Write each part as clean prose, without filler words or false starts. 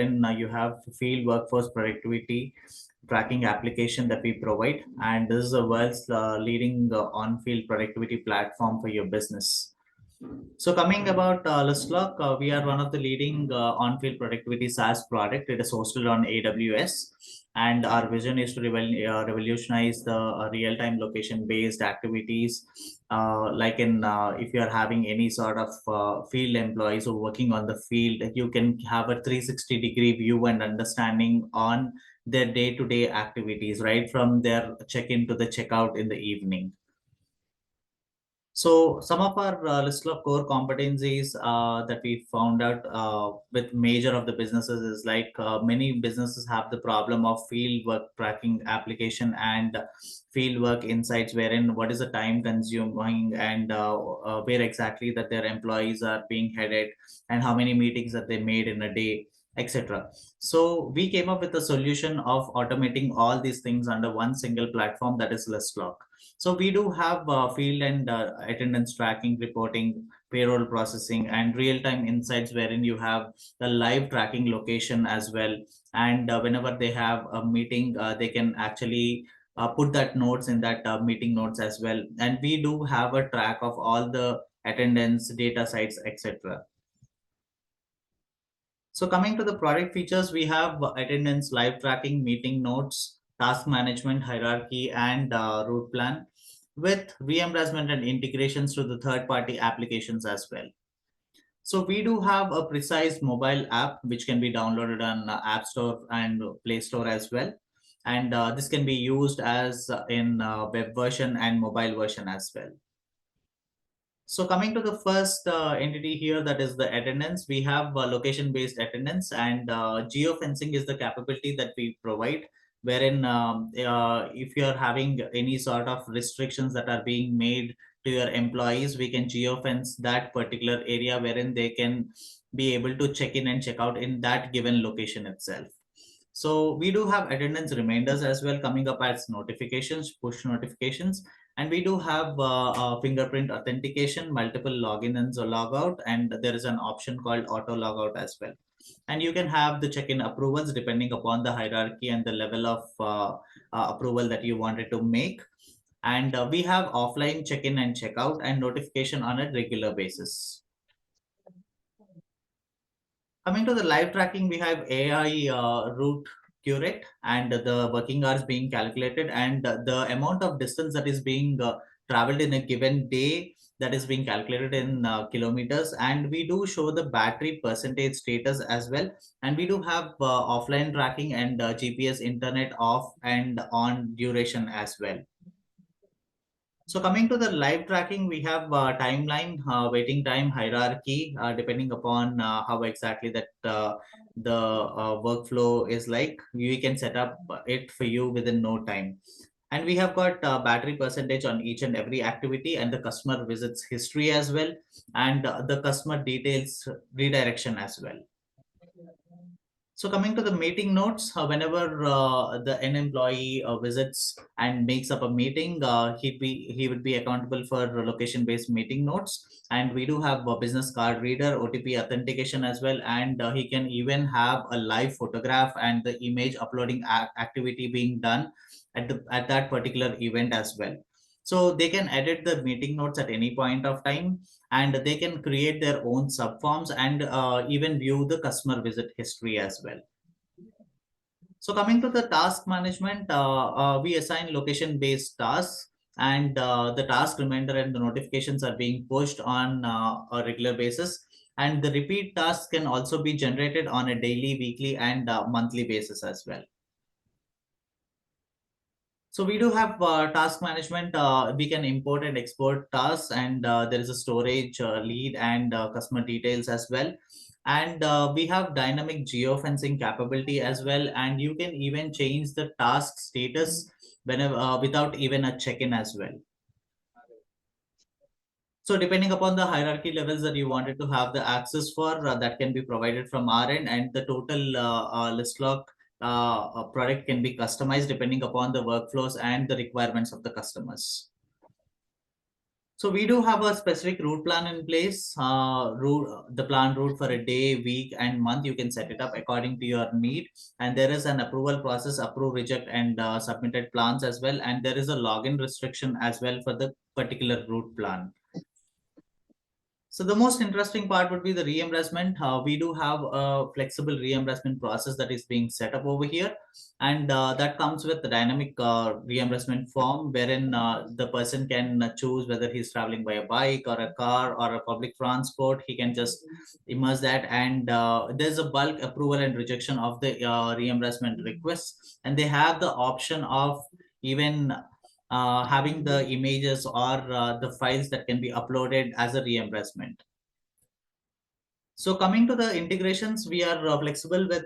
Then you have field workforce productivity tracking application that we provide, and this is the world's leading on-field productivity platform for your business. So coming about Lystloc, we are one of the leading on-field productivity SaaS product. It is hosted on AWS, and our vision is to revolutionize the real-time location-based activities. Like in if you are having any sort of field employees who are working on the field, you can have a 360-degree view and understanding on their day-to-day activities, right from their check-in to the checkout in the evening. So some of our list of core competencies that we found out with major of the businesses is like many businesses have the problem of field work tracking application and field work insights, wherein what is the time consuming and where exactly that their employees are being headed and how many meetings that they made in a day, etc. So we came up with a solution of automating all these things under one single platform, that is Lystloc. So we do have field and attendance tracking, reporting, payroll processing, and real-time insights, wherein you have the live tracking location as well. And whenever they have a meeting, they can actually put that notes in that meeting notes as well. And we do have a track of all the attendance, data sites, etc. So coming to the product features, we have attendance, live tracking, meeting notes, task management, hierarchy, and route plan with reimbursement and integrations to the third-party applications as well. So we do have a precise mobile app which can be downloaded on App Store and Play Store as well. And this can be used as in web version and mobile version as well. So coming to the first entity here, that is the attendance, we have location-based attendance, and geofencing is the capability that we provide, wherein if you're having any sort of restrictions that are being made to your employees, we can geofence that particular area wherein they can be able to check in and check out in that given location itself. So we do have attendance reminders as well coming up as notifications, push notifications, and we do have fingerprint authentication, multiple login and logout, and there is an option called auto logout as well. And you can have the check-in approvals depending upon the hierarchy and the level of approval that you wanted to make. And we have offline check-in and check-out and notification on a regular basis. Coming to the live tracking, we have AI route curate and the working hours being calculated and the amount of distance that is being traveled in a given day, that is being calculated in kilometers. And we do show the battery percentage status as well. And we do have offline tracking and GPS internet off and on duration as well. So coming to the live tracking, we have timeline, waiting time, hierarchy, depending upon how exactly that the workflow is like. We can set up it for you within no time. And we have got battery percentage on each and every activity and the customer visits history as well, and the customer details redirection as well. So coming to the meeting notes, whenever the N employee visits and makes up a meeting, he would be accountable for location-based meeting notes. And we do have a business card reader, OTP authentication as well, and he can even have a live photograph and the image uploading activity being done at that particular event as well. So they can edit the meeting notes at any point of time, and they can create their own subforms and even view the customer visit history as well. So coming to the task management, we assign location-based tasks, and the task reminder and the notifications are being pushed on a regular basis. And the repeat tasks can also be generated on a daily, weekly, and monthly basis as well. So we do have task management. We can import and export tasks, and there is a storage lead and customer details as well. And we have dynamic geofencing capability as well. And you can even change the task status whenever without even a check-in as well. So depending upon the hierarchy levels that you wanted to have the access for, that can be provided from our end, and the total Lystloc product can be customized depending upon the workflows and the requirements of the customers. So we do have a specific route plan in place. The plan route for a day, week, and month. You can set it up according to your need, and there is an approval process: approve, reject, and submitted plans as well. And there is a login restriction as well for the particular route plan. So the most interesting part would be the reimbursement. We do have a flexible reimbursement process that is being set up over here, and that comes with the dynamic reimbursement form, wherein the person can choose whether he's traveling by a bike or a car or a public transport. He can just immerse that, and there's a bulk approval and rejection of the reimbursement requests, and they have the option of even having the images or the files that can be uploaded as a reimbursement. So coming to the integrations, we are flexible with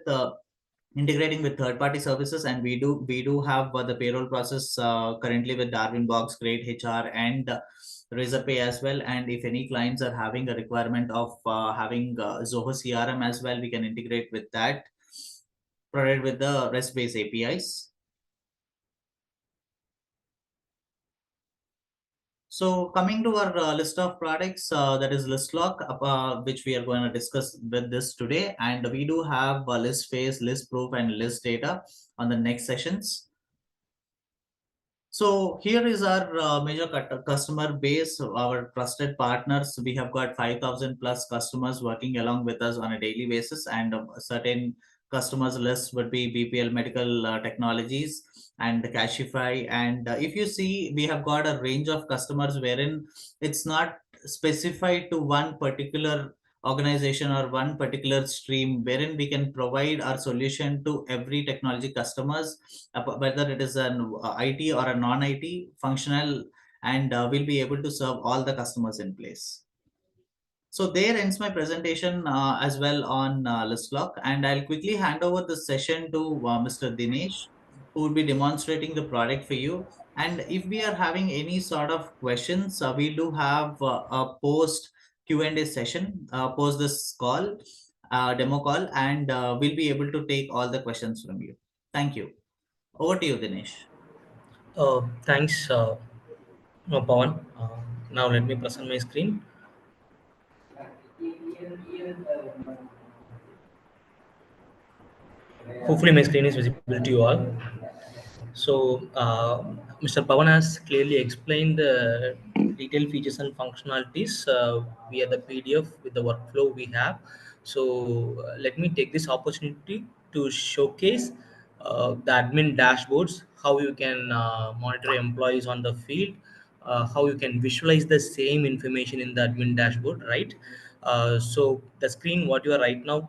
integrating with third-party services, and we do have the payroll process currently with Darwin Box, Great HR, and Razorpay as well. And if any clients are having a requirement of having Zoho CRM as well, we can integrate with that, provided with the REST-based APIs. So coming to our list of products, that is Lystloc, which we are going to discuss with this today. And we do have list phase, list proof, and list data on the next sessions. So here is our major customer base, our trusted partners. We have got 5,000 plus customers working along with us on a daily basis, and certain customers list would be BPL Medical Technologies and Cashify. And if you see, we have got a range of customers wherein it's not specified to one particular organization or one particular stream, wherein we can provide our solution to every technology customers, whether it is an IT or a non-IT functional, and we'll be able to serve all the customers in place. So there ends my presentation as well on Lystloc, and I'll quickly hand over the session to Mr. Dinesh, who will be demonstrating the product for you. And if we are having any sort of questions, we do have a post Q&A session, post this call, demo call, and we'll be able to take all the questions from you. Thank you. Over to you, Dinesh. Thanks, Pavan. Now let me present my screen. Hopefully, my screen is visible to you all. So, Mr. Pavan has clearly explained the detailed features and functionalities via the PDF with the workflow we have. So, let me take this opportunity to showcase the admin dashboards, how you can monitor employees on the field, how you can visualize the same information in the admin dashboard, right? So, the screen what you are right now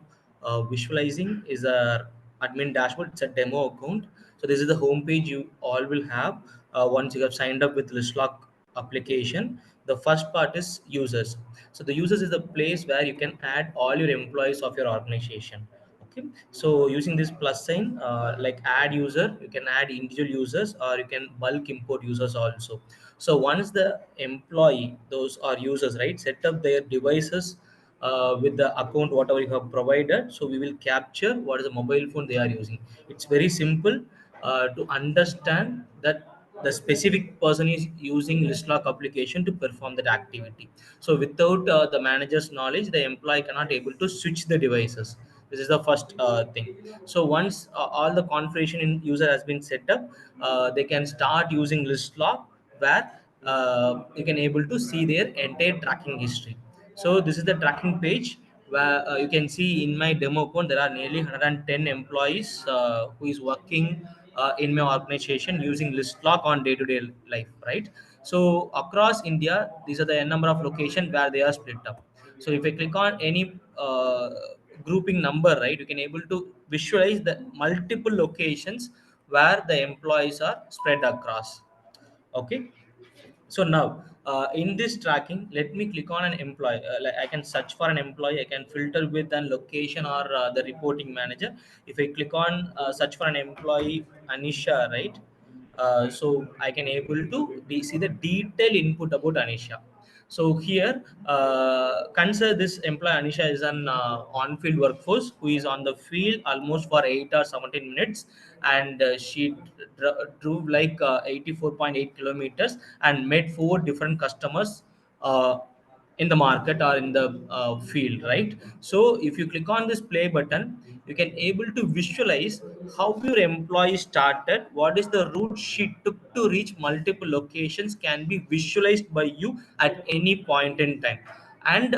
visualizing is a admin dashboard. It's a demo account. So this is the home page you all will have once you have signed up with Lystloc application. The first part is users. So the users is the place where you can add all your employees of your organization. Okay. So using this plus sign, like add user, you can add individual users or you can bulk import users also. So once the employee, those are users, right, set up their devices with the account whatever you have provided, so we will capture what is the mobile phone they are using. It's very simple to understand that the specific person is using Lystloc application to perform that activity. So without the manager's knowledge, the employee cannot able to switch the devices. This is the first thing. So once all the configuration in user has been set up, they can start using Lystloc, where you can able to see their entire tracking history. So this is the tracking page where you can see in my demo account there are nearly 110 employees who is working in my organization using Lystloc on day-to-day life, right? So across India, these are the number of locations where they are split up. So if I click on any grouping number, right, you can able to visualize the multiple locations where the employees are spread across. Okay. So now in this tracking, let me click on an employee. Like I can search for an employee, I can filter with an location or the reporting manager. If I click on search for an employee Anisha, right, so I can able to see the detailed input about Anisha. So here, consider this employee Anisha is an on-field workforce who is on the field almost for 8 or 17 minutes, and she drove like 84.8 kilometers and met 4 different customers uh, in the market or in the field, right? So if you click on this play button, you can able to visualize how your employee started, what is the route she took to reach multiple locations can be visualized by you at any point in time. And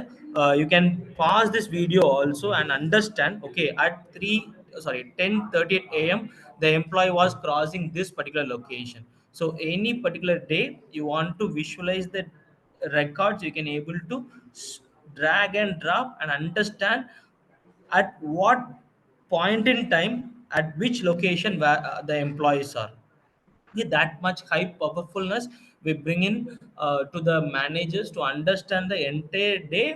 you can pause this video also and understand, okay, at 3 sorry 10:38 a.m the employee was crossing this particular location. So any particular day you want to visualize the records, you can able to drag and drop and understand at what point in time at which location where the employees are. With that much high powerfulness we bring in to the managers to understand the entire day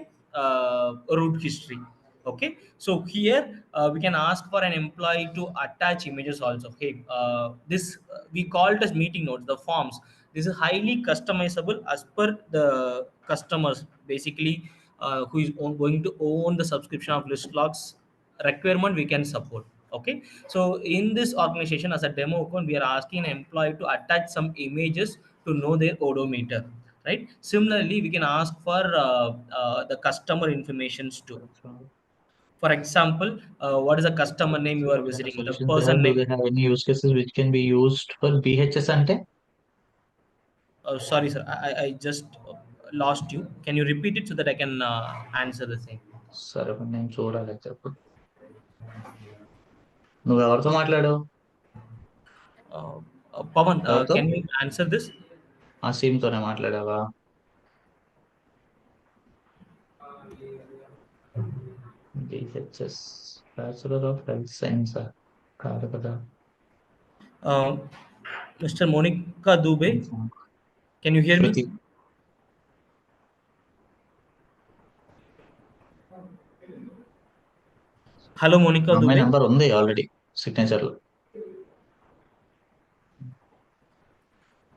route history. Okay, so here we can ask for an employee to attach images also. Hey, this we call it as meeting notes, the forms. This is highly customizable as per the customers, basically who is going to own the subscription of Lystlocs requirement we can support. Okay, so in this organization as a demo account we are asking an employee to attach some images to know their odometer, right? Similarly we can ask for the customer informations too. For example, what is the customer name you are What kind of visiting, the solutions they person have? Do name. they have any use cases which can be used for BHS ante? Sorry sir, I just lost you. Can you repeat it so that I can answer the same. సరే నేను చూడాలి చెప్పు. నువ్వు ఎవరితో మాట్లాడావు? uh, Pavan, ఎవరితో? can you answer this? ఆ seam తోనే మాట్లాడావా? BHS bachelor of health science కాదు కదా. uh, Mr. Monica Dube, can you hear me? Shruti. Hello, Monica ఆ అమ్మాయి Dube. నెంబర్ ఉంది ఆల్రెడీ సిగ్నేచర్ లో.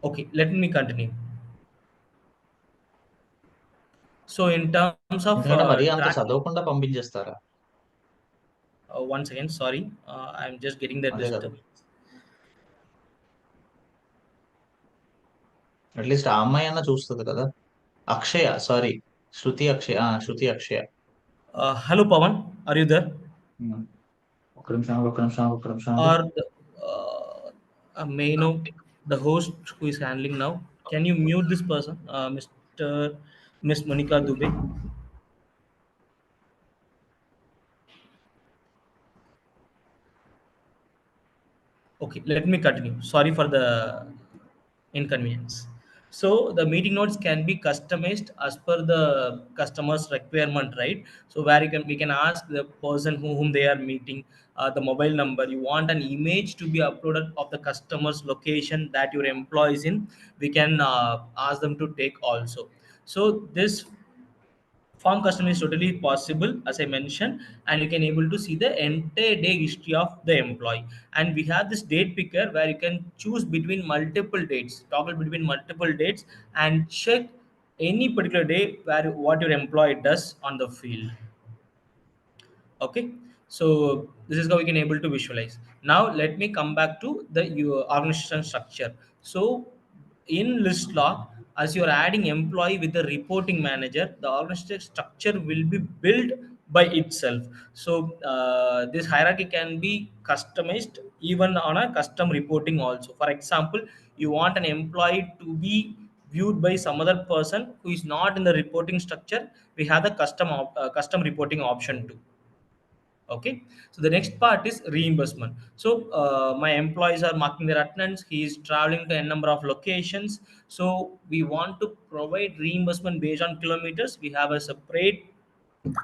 Okay, let me continue. So, in terms of ఎందుకంటే మరీ అంత tracking, చదవకుండా పంపించేస్తారా? once again, sorry, I'm just getting the అదే కదా. disturb. అట్లీస్ట్ ఆ అమ్మాయి అన్న చూస్తుంది కదా. Akshaya, sorry, Shruti Akshaya, Shruti Akshaya. Hello, Pavan, are you there? Um. ఒక్క నిమిషం. Or the, may I know the host who is handling now? Can you mute this person, Mr. Miss Monica Dube? Okay, let me continue. Sorry for the inconvenience. So the meeting notes can be customized as per the customer's requirement, right? So where you can we can ask the person whom they are meeting, the mobile number. You want an image to be uploaded of the customer's location that your employee is in. We can ask them to take also. So this form custom is totally possible as I mentioned, and you can able to see the entire day history of the employee. And we have this date picker where you can choose between multiple dates, toggle between multiple dates, and check any particular day where what your employee does on the field. Okay, so this is how we can able to visualize. Now let me come back to the your organization structure. So in Lystloc, as you are adding employee with the reporting manager, the organization structure will be built by itself. So this hierarchy can be customized even on a custom reporting also. For example, you want an employee to be viewed by some other person who is not in the reporting structure, we have the custom reporting option too. Okay, so the next part is reimbursement. So my employees are marking their attendance, he is traveling to a number of locations, so we want to provide reimbursement based on kilometers. We have a separate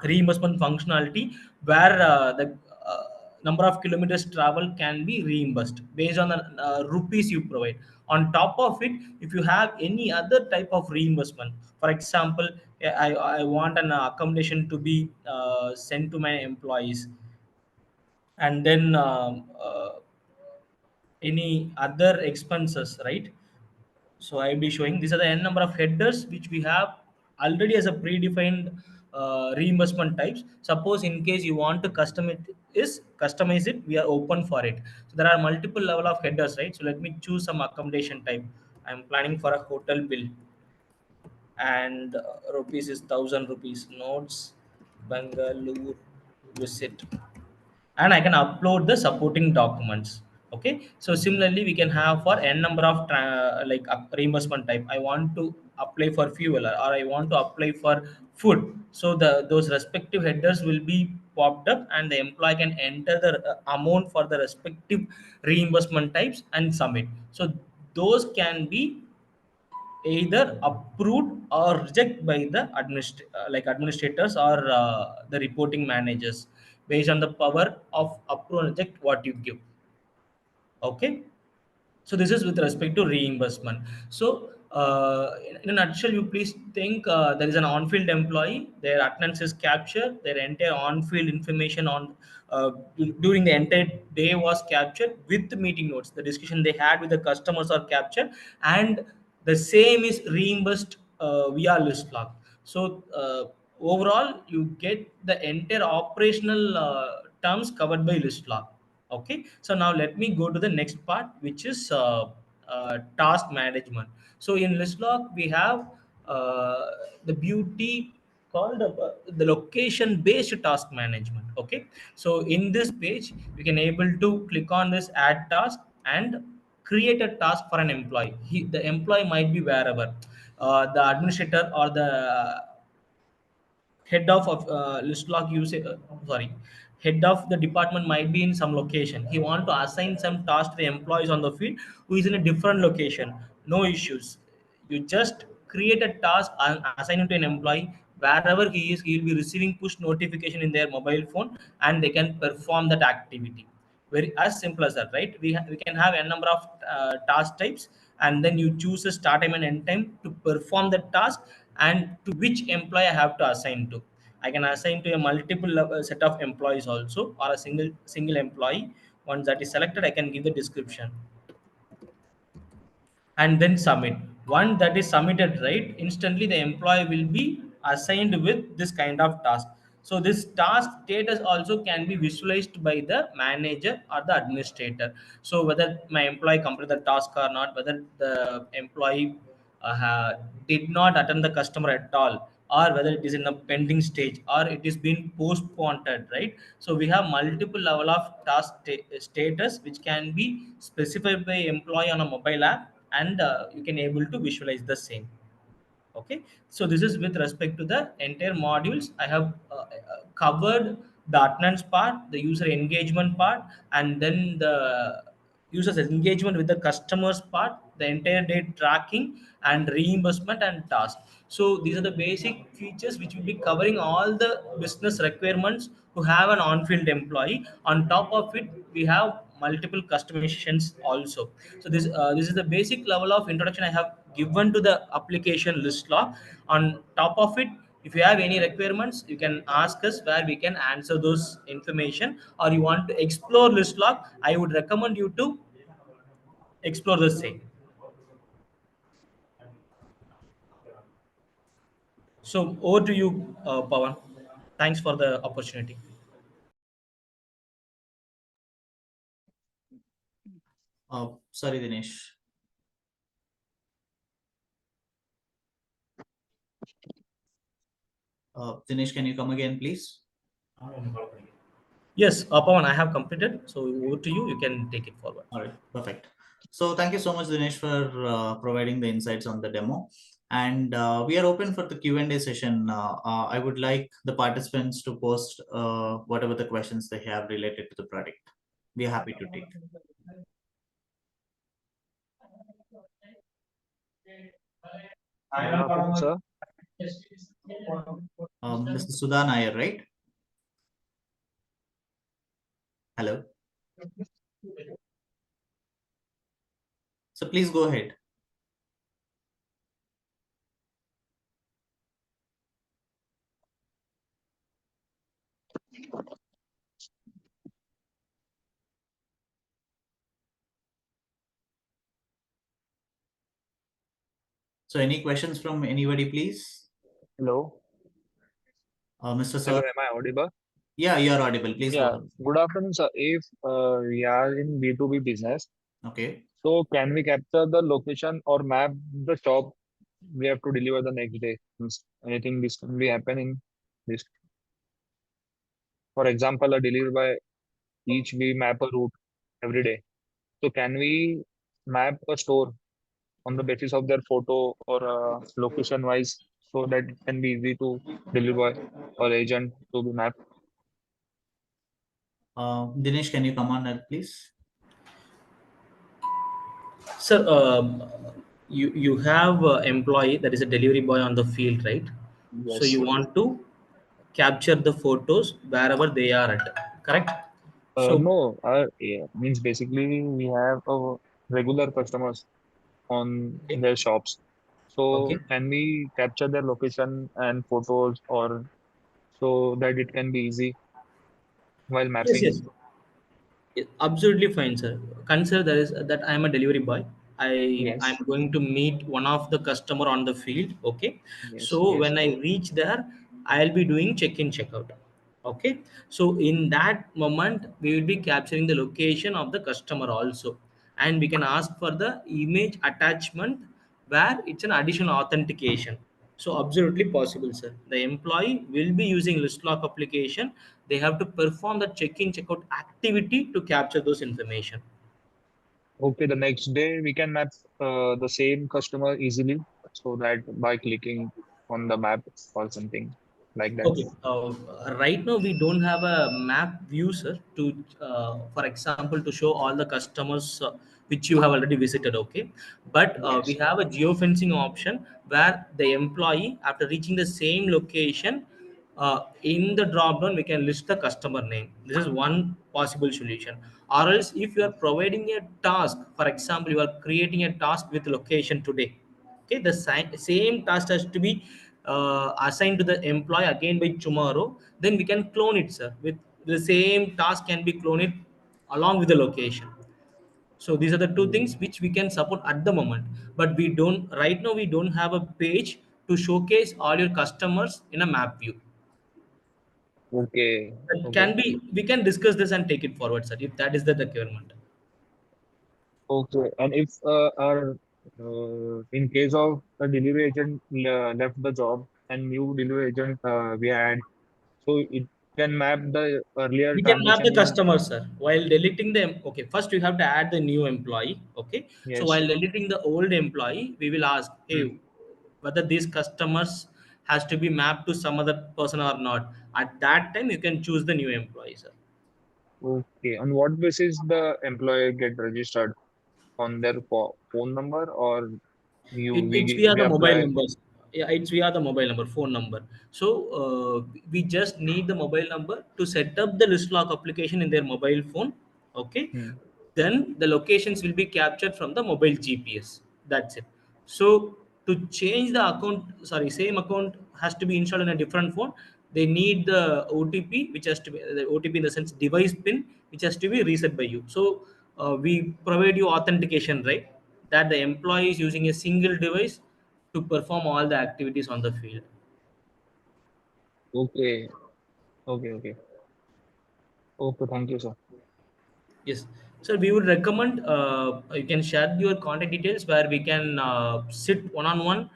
reimbursement functionality where the number of kilometers travel can be reimbursed based on the rupees you provide. On top of it, if you have any other type of reimbursement, for example, I want an accommodation to be sent to my employees, and then any other expenses, right? So I'll be showing these are the n number of headers which we have already as a predefined reimbursement types. Suppose in case you want to customize it, we are open for it. So there are multiple level of headers, right? So let me choose some accommodation type. I'm planning for a hotel bill, and rupees is 1,000 rupees notes. Bangalore visit, and I can upload the supporting documents. Okay, so similarly we can have for n number of like reimbursement type. I want to apply for fuel, or I want to apply for food. So the those respective headers will be popped up, and the employee can enter the amount for the respective reimbursement types and submit. So those can be either approved or rejected by the administrators or the reporting managers, based on the power of approve and reject what you give. Okay, so this is with respect to reimbursement. So in a nutshell, you please think there is an on-field employee, their attendance is captured, their entire on-field information on during the entire day was captured with the meeting notes. The discussion they had with the customers are captured, and the same is reimbursed via Lystloc. So overall, you get the entire operational terms covered by Lystloc. Okay, so now let me go to the next part, which is task management. So in Lystloc we have uh, the beauty called the location based task management. Okay, so in this page you can able to click on this add task and create a task for an employee. The employee might be wherever, the administrator or the head of Lystloc use sorry, head of the department might be in some location. He want to assign some task to the employees on the field who is in a different location. No issues. You just create a task and assign it to an employee wherever he is. He will be receiving push notification in their mobile phone, and they can perform that activity. Very as simple as that, right? We can have a number of task types, and then you choose a start time and end time to perform the task, and to which employee I have to assign to. I can assign to a multiple set of employees also, or a single employee. Once that is selected, I can give the description and then submit. One that is submitted, right, instantly the employee will be assigned with this kind of task. So this task status also can be visualized by the manager or the administrator. So whether my employee completed the task or not, whether the employee did not attend the customer at all, or whether it is in a pending stage, or it is being postponed, right? So we have multiple level of task status which can be specified by employee on a mobile app, and you can able to visualize the same. Okay, so this is with respect to the entire modules. I have covered the attendance part, the user engagement part, and then the users engagement with the customers part, the entire day tracking and reimbursement and task. So these are the basic features which will be covering all the business requirements to have an on-field employee. On top of it, we have multiple customizations also. So this is the basic level of introduction I have given to the application Lystloc. On top of it, if you have any requirements, you can ask us where we can answer those information, or you want to explore Lystloc, I would recommend you to explore the same. So over to you, Pavan. Thanks for the opportunity. Sorry, Dinesh. Dinesh, can you come again, please? Yes, Pavan, I have completed. So over to you. You can take it forward. All right, perfect. So thank you so much, Dinesh, for providing the insights on the demo. And we are open for the Q&A session. I would like the participants to post whatever the questions they have related to the product. We are happy to take. Good afternoon, sir. Mr. Sudha Nair, right? Hello. So please go ahead. So any questions from anybody, please? Hello. Mr. Hello, Sir. am I audible? Yeah, you're audible. Please go Yeah. ahead. Good afternoon, sir. If we are in B2B business, Okay. so can we capture the location or map the shop we have to deliver the next day. Means anything this can be happen in this. For example, a delivery by each we map a route every day. So can we map a store on the basis of their photo or location wise so that it can be easy to deliver or agent to be mapped? Dinesh, can you come on that, please? Sir, you have employee that is a delivery boy on the field, right? So Yes. you want to capture the photos wherever they are at, correct? So No, yeah, means basically we have regular customers on okay, their shops. okay. So can we capture their location and photos or so that it can be easy while Yes, mapping? yes. Absolutely fine, sir. Consider that is that I am a delivery boy. I'm Yes, going to meet one of the customer on the field. Okay, yes, so yes. when I reach there, I'll be doing check-in, checkout. Okay, so in that moment, we will be capturing the location of the customer also, and we can ask for the image attachment where it's an additional authentication. So absolutely possible, sir. The employee will be using Lystloc application. They have to perform the check-in, checkout activity to capture those information. Okay, the next day we can map the same customer easily so that by clicking on the map or something like that. Okay. Right now we don't have a map view, sir, to, for example, to show all the customers which you have already visited. Okay, but we Yes. have a geofencing option where the employee, after reaching the same location, in the drop down we can list the customer name. This is one possible solution. Or else, if you are providing a task, for example, you are creating a task with location today. Okay, the same task has to be assigned to the employee again by tomorrow, then we can clone it, sir. With the same task can be cloned along with the location. So these are the two things Mm. which we can support at the moment, but we don't, right now we don't have a page to showcase all your customers in a map view. Okay. That Okay. can be, we can discuss this and take it forward, sir, if that is the requirement. Okay. And if our in case of a delivery agent left the job and new delivery agent we add, so it can map the earlier We can map the transaction. customer, sir. While deleting them, okay, first you have to add the new employee. Okay, so Yes. while deleting the old employee, we will ask, Hmm. hey, whether these customers has to be mapped to some other person or not. At that time, you can choose the new employee, sir. Okay. On what basis the employee get registered on their phone number or you It's we via we the mobile apply? numbers. Yeah, it's via the mobile number, phone number. So we just need the mobile number to set up the Lystloc application in their mobile phone. Okay, Hmm. then the locations will be captured from the mobile GPS. That's it. So to change the account, sorry, same account has to be installed in a different phone. They need the OTP, which has to be the OTP in the sense device pin, which has to be reset by you. So we provide you authentication, right? That the employee is using a single device to perform all the activities on the field. Okay. Okay. Okay. Okay. Thank you, sir. Yes. So we would recommend you can share your contact details where we can sit one on one,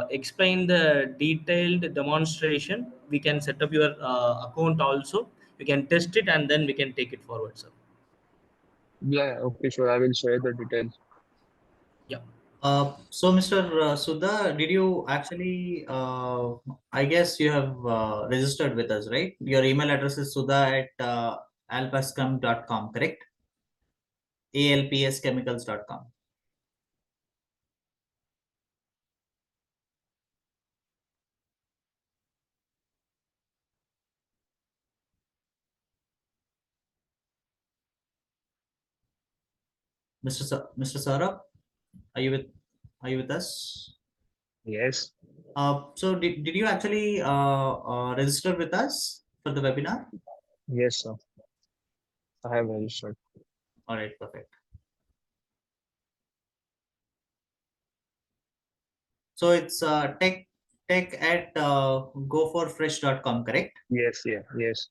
explain the detailed demonstration. We can set up your account also. You can test it and then we can take it forward, sir. Yeah. Yeah, okay. Sure. I will share the details. Yeah. So, Mr. Sudha, did you actually, I guess you have registered with us, right? Your email address is sudha at alpascom.com, correct? alpschemicals.com. Mr. Saurabh, are you with are you with us? Yes. So did you actually register with us for the webinar? Yes, sir. I have registered. All right, perfect. So it's tech at goforfresh.com, correct? Yes. Yeah. Yes.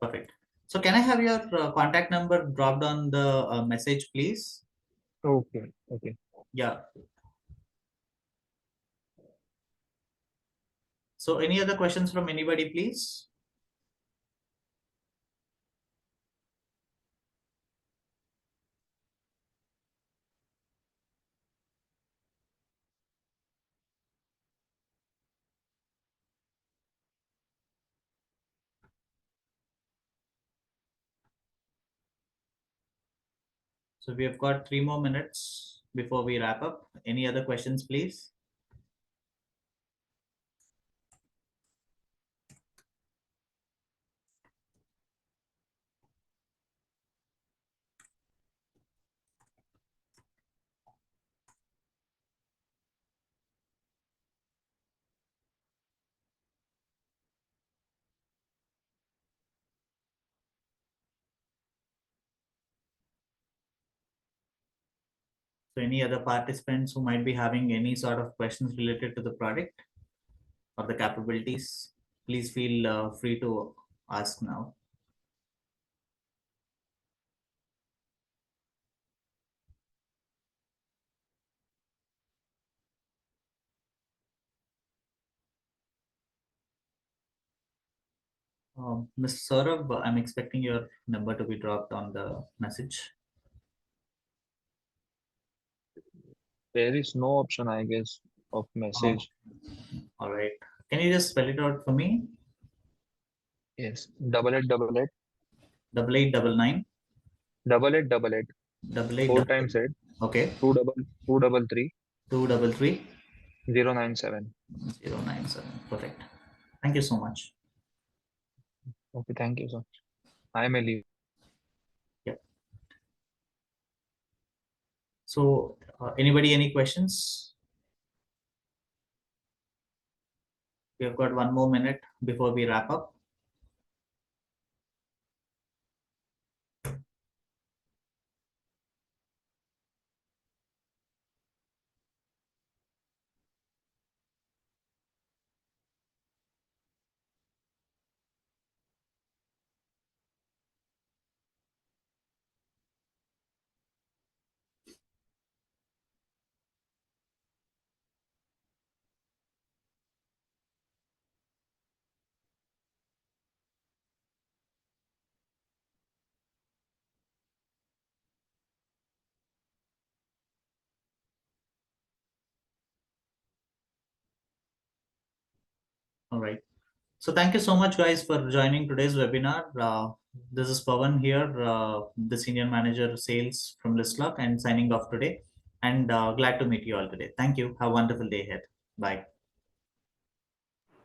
Perfect. So can I have your contact number dropped on the message, please? Okay. Okay. Yeah. So any other questions from anybody, please? So we have got 3 more minutes before we wrap up. Any other questions, please? So any other participants who might be having any sort of questions related to the product or the capabilities, please feel free to ask now. Mr. Saurabh, I'm expecting your number to be dropped on the message. There is no option, I guess, of message. All right. Can you just spell it out for me? Yes. Double eight, double eight, 8899 double eight, double eight. double eight Four double times eight. eight. Okay. Two double three. 233 097. 097. Perfect. Thank you so much. Okay, thank you, sir. I may leave. Yep. So, anybody, any questions? We have got 1 more minute before we wrap up. All right. So thank you so much, guys, for joining today's webinar. This is Pavan here, the Senior Manager Sales from Lystloc, and signing off today. And glad to meet you all today. Thank you. Have a wonderful day ahead. Bye.